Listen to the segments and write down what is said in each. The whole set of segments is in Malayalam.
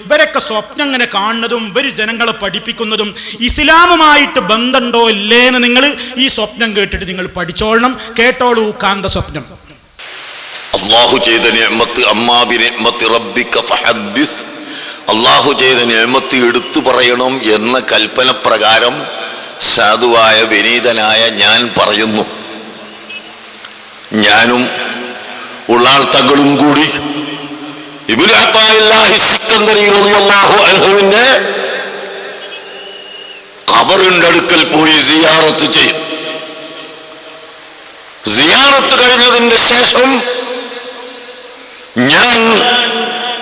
ഇവരൊക്കെ സ്വപ്നം ഇങ്ങനെ കാണുന്നതും ഇവര് ജനങ്ങളെ പഠിപ്പിക്കുന്നതും ഇസ്ലാമുമായിട്ട് ബന്ധമുണ്ടോ ഇല്ലേന്ന് നിങ്ങൾ ഈ സ്വപ്നം കേട്ടിട്ട് നിങ്ങൾ പഠിച്ചോളണം. കേട്ടോളൂ കാന്ത സ്വപ്നം. അല്ലാഹു ചെയ്ത നിഅമത്ത് അമ്മാ ബിനിഅമത്തി റബ്ബിക ഫഹദ്ദിസ്. അല്ലാഹു ചെയ്ത നിഅമത്ത് എടുത്തു പറയണം എന്ന കൽപ്പന പ്രകാരം സാധുവായ വിനീതനായ ഞാൻ പറയുന്നു. ഞാനും ഉള്ളാൾ തങ്ങളും കൂടി ഇബ്നു അത്താഇല്ലാഹി സിക്കന്ദരി റളിയല്ലാഹു അൻഹുവിന്റെ ഖബറിന്റെ അടുക്കൽ പോയി സിയാറത്ത് ചെയ്തു. സിയാറത്ത് കഴിഞ്ഞതിന്റെ ശേഷം ഞാൻ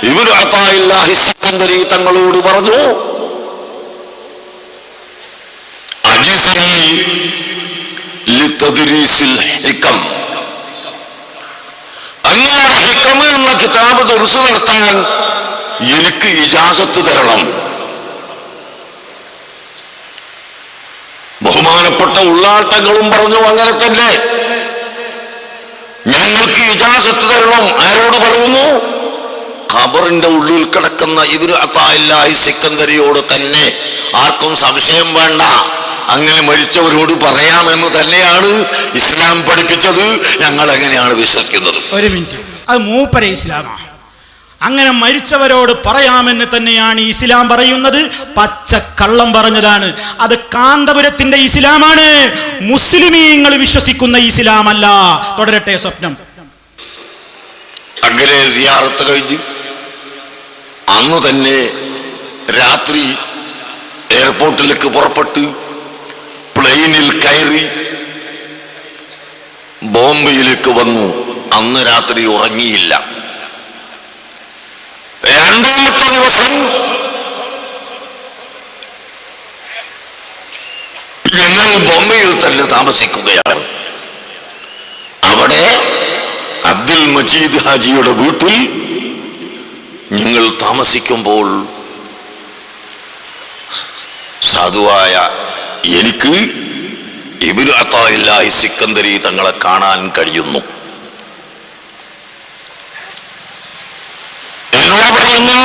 ഇബ്നു അത്താഇല്ലാഹി സിക്കന്ദരി തങ്ങളോട് പറഞ്ഞു, അജിസ്നി ലിതദ്രീസിൽ ഹികം, അങ്ങയുടെ ഹിക്മ എന്ന കിതാബ് ദർസ് നടത്താൻ എനിക്ക് ഇജാസത്ത് തരണം. ബഹുമാനപ്പെട്ട ഉള്ളാൾ തങ്ങളും പറഞ്ഞു, അങ്ങനെ തന്നെ, ഞങ്ങൾക്ക് ഇജാസത്ത് തരണം. ആരോട് പറയുന്നു? ഖബറിന്റെ ഉള്ളിൽ കിടക്കുന്ന ഇബ്നു അത്താഇല്ലാഹി സിക്കന്ദരിയോട് തന്നെ. ആർക്കും സംശയം വേണ്ട, അങ്ങനെ മരിച്ചവരോട് പറയാമെന്ന് തന്നെയാണ് ഇസ്ലാം പഠിപ്പിച്ചത്. ഞങ്ങൾ എങ്ങനെയാണ് വിശ്വസിക്കുന്നത്? ഒരു മിനിറ്റ്, അത് മൂപ്പര ഇസ്ലാമാണ്. അങ്ങനെ മരിച്ചവരോട് പറയാമെന്ന് തന്നെയാണ് ഇസ്ലാം പറയുന്നത്. പച്ചക്കള്ളം പറഞ്ഞതാണ്. അത് കാന്തപുരത്തിന്റെ ഇസ്ലാമാണ്, മുസ്ലിമീങ്ങൾ വിശ്വസിക്കുന്ന ഇസ്ലാമല്ല. തുടരട്ടെ സ്വപ്നം. അങ്ങനെ സിയാറത്ത് കഴിഞ്ഞ് അന്ന് തന്നെ രാത്രി എയർപോർട്ടിലേക്ക് പുറപ്പെട്ട് പ്ലെയിനിൽ കയറി ബോംബെയിലേക്ക് വന്നു. അന്ന് രാത്രി ഉറങ്ങിയില്ല. രണ്ടാമത്തെ ദിവസം ഞങ്ങൾ ബോംബെയിൽ തന്നെ താമസിക്കുകയാണ്. അവിടെ അബ്ദുൽ മജീദ് ഹാജിയുടെ വീട്ടിൽ ഞങ്ങൾ താമസിക്കുമ്പോൾ സാധുവായ എനിക്ക് ഇബ്നു അത്താഇല്ലാഹി സിക്കന്ദരി തങ്ങളെ കാണാൻ കഴിയുന്നു. എന്നോട് പറയുന്നു,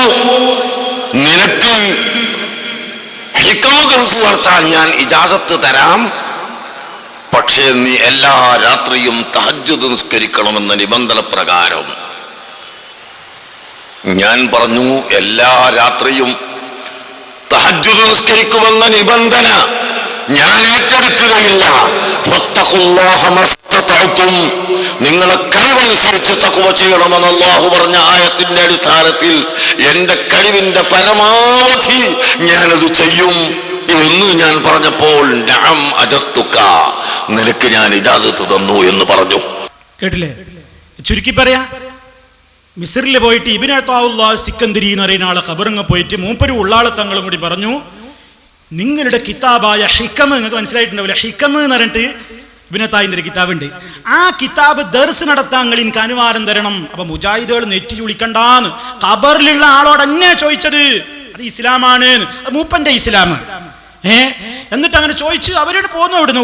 നിനക്ക് ഹിക്മ ദർസ് നടത്താൻ ഞാൻ ഇജാസത്ത് തരാം, പക്ഷേ നീ എല്ലാ രാത്രിയും തഹജ്ജുദ് നിസ്കരിക്കണമെന്ന നിബന്ധന പ്രകാരം. ഞാൻ പറഞ്ഞു, എല്ലാ രാത്രിയും തഹജ്ജുദ് നിസ്കരിക്കുമെന്ന നിബന്ധന ഞാൻ ഏറ്റെടുക്കുകയില്ല. നിങ്ങളെ കഴിവനുസരിച്ച് തഖ്വ ചെയ്യണമെന്ന് അല്ലാഹു പറഞ്ഞ ആയത്തിന്റെ അടിസ്ഥാനത്തിൽ എന്റെ കഴിവിന്റെ പരമാവധി ഞാനത് ചെയ്യും എന്ന് ഞാൻ പറഞ്ഞപ്പോൾ നഅം അജസ്തുക, നിനക്ക് ഞാൻ ഇജാസത്ത് തന്നു എന്ന് പറഞ്ഞു. കേട്ടില്ലേ? ചുരുക്കി പറയാ, മിസ്രിൽ പോയിട്ട് ഇബ്നു അത്താഉല്ലാഹി സിക്കന്ദരി എന്ന് പറയുന്ന ആളെ ഖബറിങ്ങ് പോയിട്ട് മൂപ്പര് ഉള്ളാളെ തങ്ങളും കൂടി പറഞ്ഞു, നിങ്ങളുടെ കിതാബായ ഹിക്മ, നിങ്ങൾക്ക് മനസ്സിലായിട്ടുണ്ടാവില്ല, ഹിക്മ എന്ന് പറഞ്ഞിട്ട് ഇബ്നു അത്താഇന്റെ ഒരു കിതാബുണ്ട്. ആ കിതാബ് ദർസ് നടത്താൻ നിങ്ങൾ എനിക്ക് അനുവാദം തരണം. അപ്പൊ മുജാഹിദുകൾ നെറ്റി വിളിക്കണ്ടാന്ന് ഖബറിലുള്ള ആളോട് എന്നെ ചോദിച്ചത്. അത് ഇസ്ലാമാണ്, അത് മൂപ്പന്റെ ഇസ്ലാം. എന്നിട്ട് അങ്ങനെ ചോദിച്ച് അവരോട് പോന്നു. അവിടുന്ന്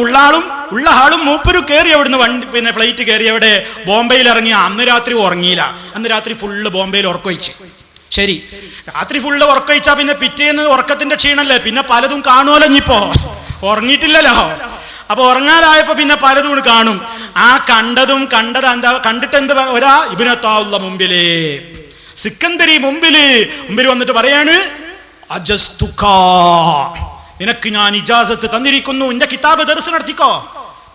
ഉള്ള ആളും മൂപ്പരും കയറി അവിടുന്ന് പിന്നെ ഫ്ലൈറ്റ് കയറി അവിടെ ബോംബെയിൽ ഇറങ്ങി. അന്ന് രാത്രി ഉറങ്ങിയില്ല. അന്ന് രാത്രി ഫുള്ള് ബോംബെയിൽ ഉറക്കൊഴിച്ച്. ശരി, രാത്രി ഫുള്ള് ഉറക്കൊഴിച്ചാ പിന്നെ പിറ്റേന്ന് ഉറക്കത്തിന്റെ ക്ഷീണല്ലേ, പിന്നെ പലതും കാണുമല്ലോ. ഇനിയിപ്പോ ഉറങ്ങിയിട്ടില്ലല്ലോ, അപ്പൊ ഉറങ്ങാതായപ്പോ പിന്നെ പലതും കാണും. ആ കണ്ടത് എന്താ കണ്ടിട്ട് എന്ത് ഒരാ ഇബ്നു അത്താഉല്ലാഹി മുമ്പില്, സിക്കന്ദരി മുമ്പിൽ വന്നിട്ട് പറയാണ്, അജസ്തുക, നിനക്ക് ഞാൻ ഇജാസത്ത് തന്നിരിക്കുന്നു, എന്റെ കിതാബ് ദർസ് നടത്തിക്കോ,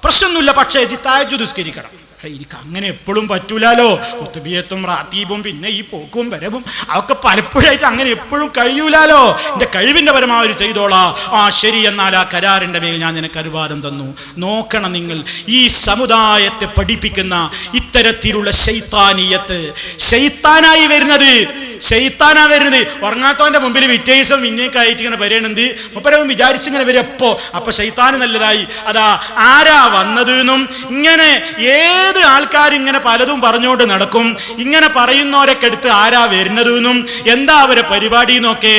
പ്രശ്നമൊന്നുമില്ല, പക്ഷേ തഹജ്ജുദ് നിസ്കരിക്കണം. എനിക്ക് അങ്ങനെ എപ്പോഴും പറ്റൂലോ. കുത്തുബിയത്തും റാത്തീബും പിന്നെ ഈ പോക്കും വരവും അതൊക്കെ പലപ്പോഴായിട്ട് അങ്ങനെ എപ്പോഴും കഴിയൂലോ. എൻ്റെ കഴിവിൻ്റെ പരമാവധി ചെയ്തോളാ. ആ ശരി, എന്നാൽ ആ കരാറിൻ്റെ മേൽ ഞാൻ നിനക്ക് അനുവാദം തന്നു. നോക്കണം, നിങ്ങൾ ഈ സമുദായത്തെ പഠിപ്പിക്കുന്ന ഇത്തരത്തിലുള്ള ശൈത്താനിയത്ത്, ശൈത്താനായി വരുന്നത് ഉറങ്ങാത്തവന്റെ മുമ്പിൽ വിറ്റേഴ്സും ഇന്നേക്ക് ആയിട്ട് ഇങ്ങനെ പറയണത് മുപ്പരവും വിചാരിച്ചിങ്ങനെ വരും. അപ്പൊ ശൈത്താന് നല്ലതായി. അതാ ആരാ വന്നതെന്നും ഇങ്ങനെ ഏത് ആൾക്കാരിങ്ങനെ പലതും പറഞ്ഞുകൊണ്ട് നടക്കും. ഇങ്ങനെ പറയുന്നവരൊക്കെ എടുത്ത് ആരാ വരുന്നതെന്നും എന്താ അവരെ പരിപാടി എന്നൊക്കെ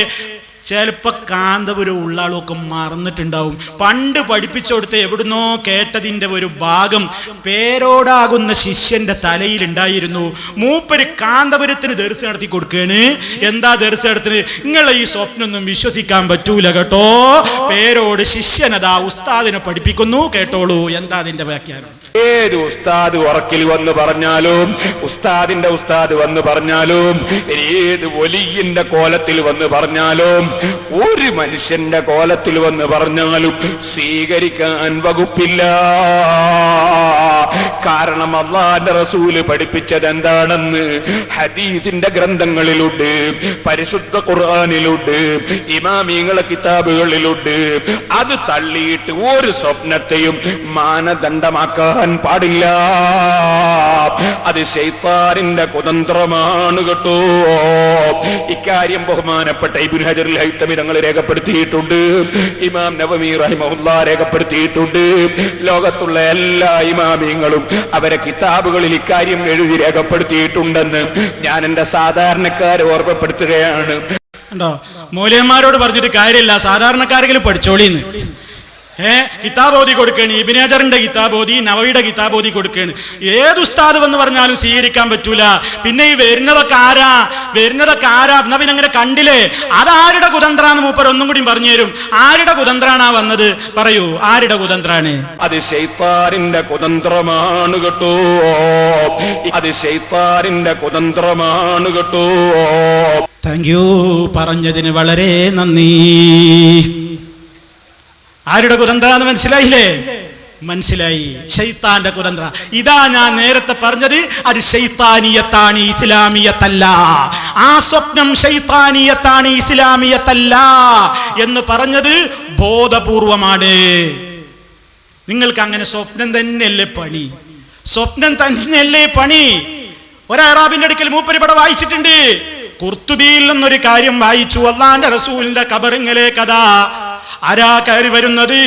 ചിലപ്പോ കാന്തപുരം ഉള്ളാളൊക്കെ മറന്നിട്ടുണ്ടാവും. പണ്ട് പഠിപ്പിച്ചു കൊടുത്ത് എവിടുന്നോ കേട്ടതിൻ്റെ ഒരു ഭാഗം പേരോടാകുന്ന ശിഷ്യന്റെ തലയിലുണ്ടായിരുന്നു. മൂപ്പര് കാന്തപുരത്തിന് ദർസ് നടത്തി കൊടുക്കുകയാണ്. എന്താ ദർസ് നടത്തിന്? നിങ്ങളെ ഈ സ്വപ്നമൊന്നും വിശ്വസിക്കാൻ പറ്റൂല കേട്ടോ. പേരോട് ശിഷ്യനതാ ഉസ്താദിനെ പഠിപ്പിക്കുന്നു, കേട്ടോളൂ. എന്താ അതിന്റെ വ്യാഖ്യാനം? ഏത് ഉസ്താദ് ഉറക്കിൽ വന്ന് പറഞ്ഞാലും, ഉസ്താദിന്റെ ഉസ്താദ് വന്ന് പറഞ്ഞാലും, ഏത് വലിയന്റെ കോലത്തിൽ വന്ന് പറഞ്ഞാലും, ഒരു മനുഷ്യന്റെ കോലത്തിൽ വന്ന് പറഞ്ഞാലും സ്വീകരിക്കാൻ വകുപ്പില്ല. കാരണം അല്ലാഹുവിന്റെ റസൂല് പഠിപ്പിച്ചത് എന്താണെന്ന് ഹദീസിന്റെ ഗ്രന്ഥങ്ങളിലുണ്ട്, പരിശുദ്ധ ഖുർആനിലുണ്ട്, ഇമാമിങ്ങളെ കിതാബുകളിലുണ്ട്. അത് തള്ളിയിട്ട് ഒരു സ്വപ്നത്തെയും മാനദണ്ഡമാക്കാൻ പാടില്ല. അത് ശൈത്താനിന്റെ കുതന്ത്രമാണ് കേട്ടോ. ഇക്കാര്യം ബഹുമാനപ്പെട്ട ഇബ്നു ഹജറുൽ ഹൈതമി തങ്ങൾ രേഖപ്പെടുത്തിയിട്ടുണ്ട്, ഇമാം നവവി റഹിമഹുല്ലാഹ് രേഖപ്പെടുത്തിയിട്ടുണ്ട്. ലോകത്തുള്ള എല്ലാ ഇമാമിങ്ങളും അവരെ കിതാബുകളിൽ ഇക്കാര്യം എഴുതി രേഖപ്പെടുത്തിയിട്ടുണ്ടെന്ന് ഞാൻ എന്റെ സാധാരണക്കാരെ ഓർമ്മപ്പെടുത്തുകയാണ്. ഉണ്ടോ? മൗലവിമാരോട് പറഞ്ഞിട്ട് കാര്യമില്ല, സാധാരണക്കാരെങ്കിലും പഠിച്ചോളിന്ന്. കിതാബ് ഓതി കൊടുക്കേണ്. ഇബ്നു ഹജറിന്റെ കിതാബ് ഓതി, നവവിയുടെ കിതാബ് ഓതി കൊടുക്കേണ്. ഏത് ഉസ്താദ് വന്ന് പറഞ്ഞാലും സ്വീകരിക്കാൻ പറ്റൂല. പിന്നെ ഈ വരുന്നതൊക്കെ ആരാ എന്നാ പിന്നെ അങ്ങനെ കണ്ടില്ലേ? അതാരുടെ കുതന്ത്രാന്ന് മൂപ്പർ ഒന്നും കൂടി പറഞ്ഞു തരും. ആരുടെ കുതന്ത്രാണാ വന്നത്? പറയൂ, ആരുടെ കുതന്ത്രാണ്? അത് ശൈത്താനിന്റെ കുതന്ത്രമാണ് കേട്ടോ. അത് ശൈത്താനിന്റെ കുതന്ത്രമാണ് കേട്ടോ. താങ്ക് യു, പറഞ്ഞതിന് വളരെ നന്ദി. ആരുടെ കുതന്ത്രാന്ന് മനസ്സിലായില്ലേ? മനസ്സിലായി. ശൈത്താന്റെ കുതന്ത്ര. ഇതാ ഞാൻ നേരത്തെ പറഞ്ഞത്, അത് ശൈത്താനിയത്താണ്, ഇസ്ലാമിയത്തല്ല. ആ സ്വപ്നം ശൈത്താനിയത്താണ്, ഇസ്ലാമിയത്തല്ല എന്ന് പറഞ്ഞത് ബോധപൂർവമാണ്. നിങ്ങൾക്ക് അങ്ങനെ സ്വപ്നം തന്നെയല്ലേ പണി? സ്വപ്നം തന്നെയല്ലേ പണി? ഒരറാബിന്റെ അടുക്കൽ മൂപ്പര് ഇവിടെ വായിച്ചിട്ടുണ്ട്. ഖുർത്തുബിയിൽ നിന്നൊരു കാര്യം വായിച്ചു. അല്ലാഹുവിന്റെ റസൂലിന്റെ ഖബറിലെ കഥ. ആരാ കയറി വരുന്നത്?